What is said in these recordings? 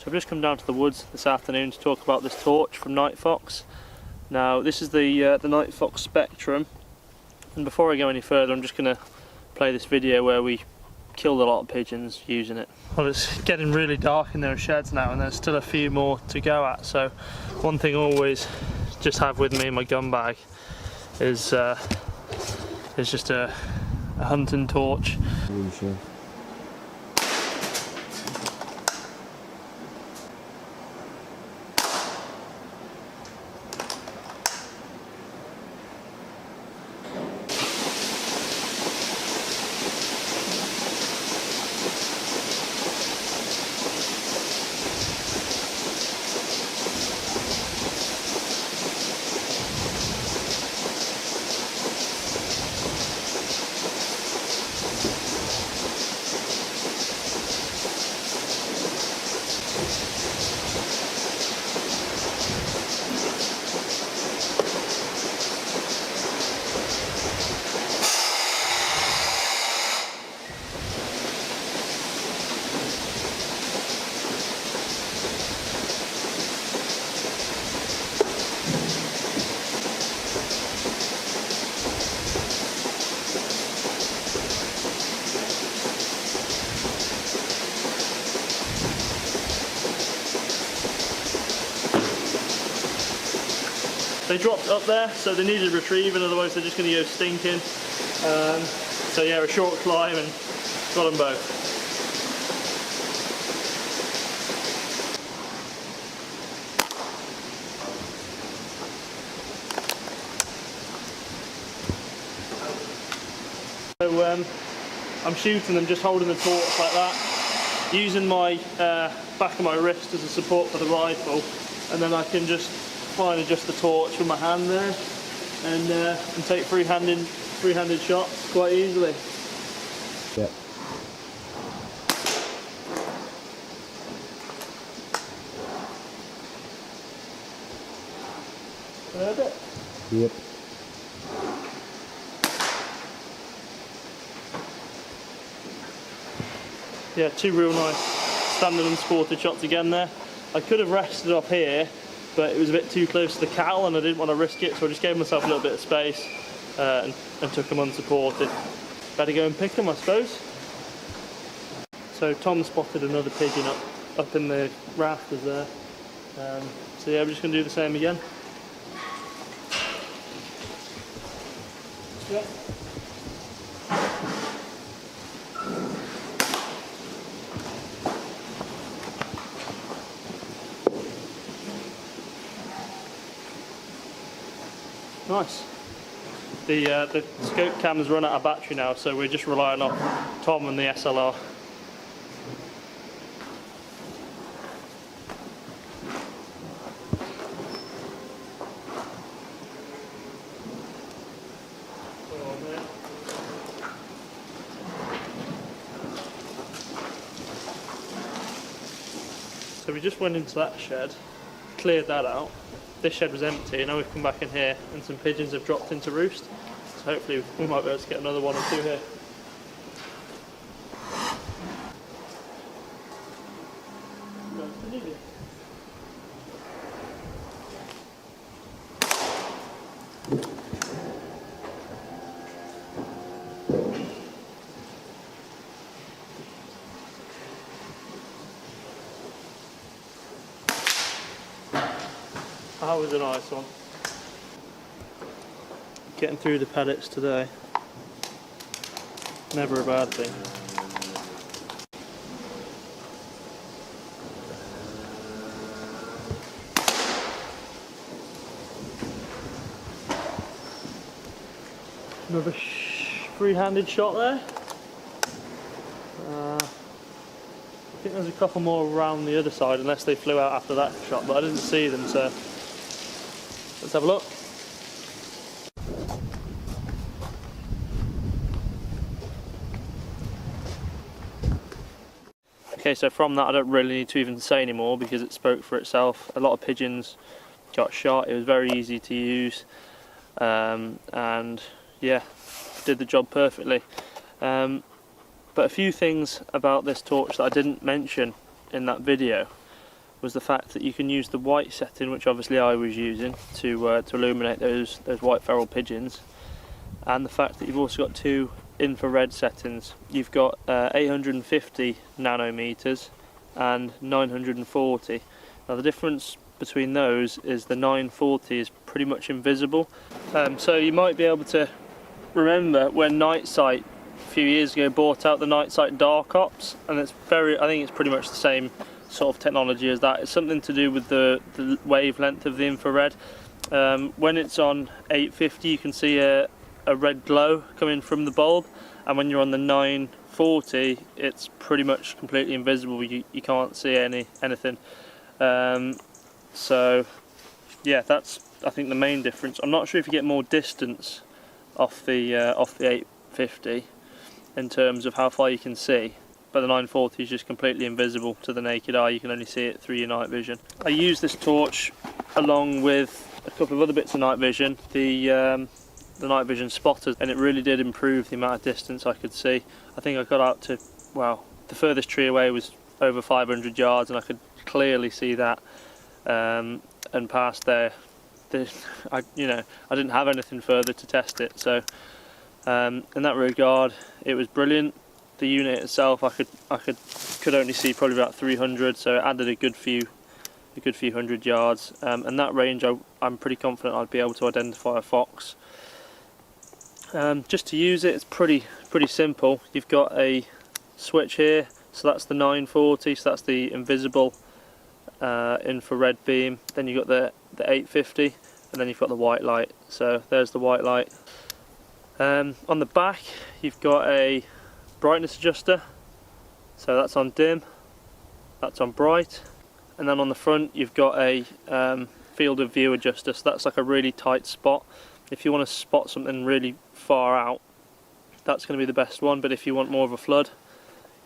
So I've just come down to the woods this afternoon to talk about this torch from Nightfox. Now this is the Nightfox Spectrum, and before I go any further I'm just going to play this video where we killed a lot of pigeons using it. Well, it's getting really dark in those sheds now and there's still a few more to go at, so one thing I always just have with me in my gun bag is just a hunting torch. Sure. They dropped up there, so they needed retrieving, otherwise they're just going to go stinking. So yeah, a short climb and got them both. So I'm shooting them just holding the torch like that, using my back of my wrist as a support for the rifle, and then I can just fine adjust the torch with my hand there and take free-handed shots quite easily. Yeah. Heard it? Yep. Yeah, two real nice standard unsupported shots again there. I could have rested up here, but it was a bit too close to the cow and I didn't want to risk it, so I just gave myself a little bit of space and took them unsupported. Better go and pick them, I suppose. So Tom spotted another pigeon up in the rafters there. So yeah, we're just going to do the same again. Yeah. Nice. The scope cam's run out of battery now, so we're just relying on Tom and the SLR. So we just went into that shed, cleared that out. This shed was empty, and now we've come back in here and some pigeons have dropped into roost. So hopefully we might be able to get another one or two here. That was a nice one. Getting through the pellets today, never a bad thing. Another free-handed shot there. I think there's a couple more around the other side, unless they flew out after that shot, but I didn't see them, so let's have a look. Okay, so from that I don't really need to even say anymore because it spoke for itself. A lot of pigeons got shot, it was very easy to use, and yeah, did the job perfectly. But a few things about this torch that I didn't mention in that video. was the fact that you can use the white setting, which obviously I was using, to illuminate those white feral pigeons, and the fact that you've also got two infrared settings. You've got 850 nanometers and 940. Now the difference between those is the 940 is pretty much invisible. So you might be able to remember when Night Sight a few years ago bought out the Night Sight Dark Ops, and I think it's pretty much the same sort of technology as that. It's something to do with the wavelength of the infrared. When it's on 850 you can see a red glow coming from the bulb, and when you're on the 940 it's pretty much completely invisible. You can't see anything. So yeah, that's I think the main difference. I'm not sure if you get more distance off the 850 in terms of how far you can see, but the 940 is just completely invisible to the naked eye. You can only see it through your night vision. I use this torch along with a couple of other bits of night vision, the night vision spotters, and it really did improve the amount of distance I could see. I think I got out to, well, the furthest tree away was over 500 yards, and I could clearly see that, and past there, I didn't have anything further to test it. So in that regard, it was brilliant. The unit itself, I could only see probably about 300, so it added a good few hundred yards. And that range, I'm pretty confident I'd be able to identify a fox. Just to use it, it's pretty simple. You've got a switch here, so that's the 940, so that's the invisible infrared beam. Then you've got the 850, and then you've got the white light. So there's the white light. On the back you've got a brightness adjuster, so that's on dim, that's on bright, and then on the front you've got a field of view adjuster, so that's like a really tight spot. If you want to spot something really far out, that's going to be the best one, but if you want more of a flood,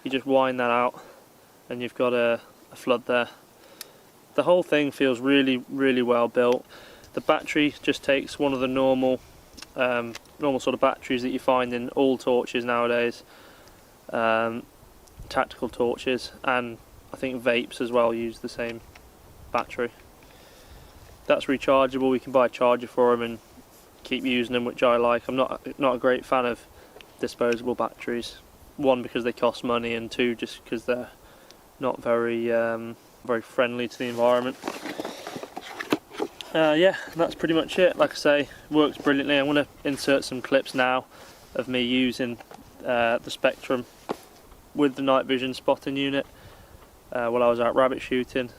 you just wind that out and you've got a flood there. The whole thing feels really well built. The battery just takes one of the normal sort of batteries that you find in all torches nowadays, tactical torches, and I think vapes as well use the same battery. That's rechargeable. We can buy a charger for them and keep using them, which I like. I'm not a great fan of disposable batteries. One, because they cost money, and two, just because they're not very friendly to the environment. Yeah, that's pretty much it. Like I say, works brilliantly. I'm going to insert some clips now of me using the Spectrum with the night vision spotting unit while I was out rabbit shooting.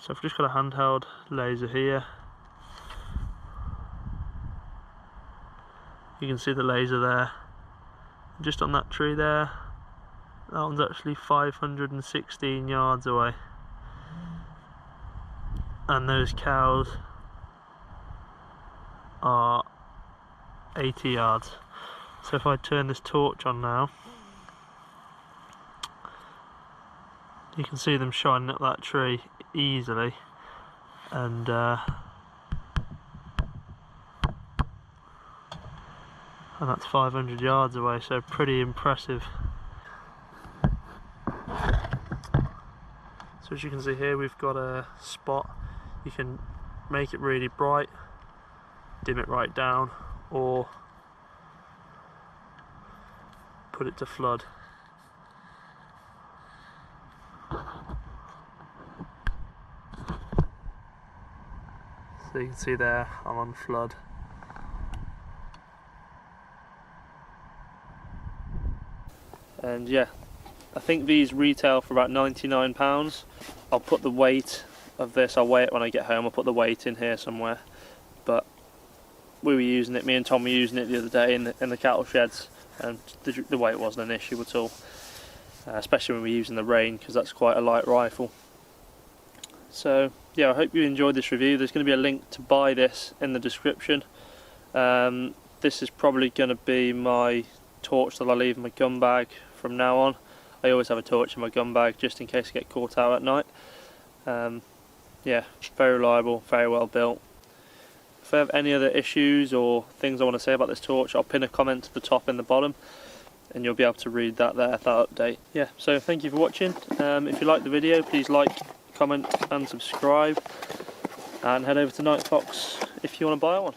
So I've just got a handheld laser here. You can see the laser there, just on that tree there. That one's actually 516 yards away, and those cows are 80 yards. So if I turn this torch on now, you can see them shining up that tree easily, and that's 500 yards away, so pretty impressive. So as you can see here, we've got a spot. You can make it really bright, dim it right down, or put it to flood. So you can see there, I'm on flood. And yeah, I think these retail for about £99. I'll put the weight of this, I'll weigh it when I get home, I'll put the weight in here somewhere. But we were using it, me and Tom were using it the other day in the cattle sheds, and the weight wasn't an issue at all. Especially when we're using the rain, because that's quite a light rifle. So yeah, I hope you enjoyed this review. There's going to be a link to buy this in the description. This is probably going to be my torch that I leave in my gun bag from now on. I always have a torch in my gun bag just in case I get caught out at night. Yeah, very reliable, very well built. If I have any other issues or things I want to say about this torch, I'll pin a comment to the top and the bottom, and you'll be able to read that there, that update. Yeah, so thank you for watching. If you liked the video, please like, comment and subscribe, and head over to Nightfox if you want to buy one.